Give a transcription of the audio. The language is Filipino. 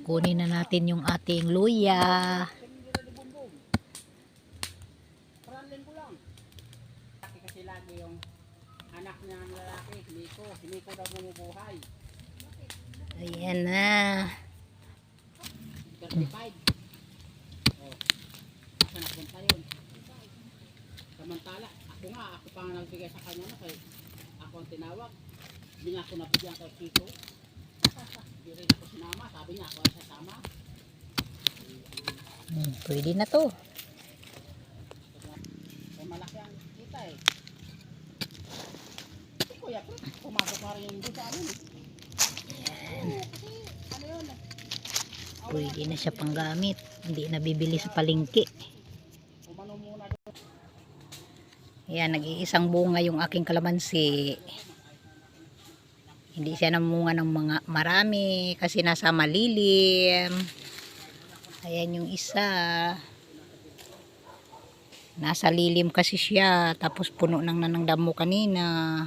Kunin na natin yung ating luya. Kasi lagi yung anak niya ng lalaki, Miko daw bumubuhay. Ayan na. 35. Oh, asa napunta yun? Samantala, ako pa nga nagbigay sa kanya na kay ako ang tinawag. Hindi nga ako nabigyan kay Kiko. Hindi rin ako sinama, sabi niya ako ang sasama. Pwede na to. Kaya malaki ang kita eh. Kuya, pumasok na rin yung doon sa amin eh. Ano yun eh? Pwede na siya panggamit. Hindi na bibili sa palengke. Umano muna doon. Ayan, nag-iisang bunga yung aking kalamansi. Hindi siya namunga ng mga marami kasi nasa malilim. Ayan yung isa. Nasa lilim kasi siya. Tapos puno ng nanang damo kanina.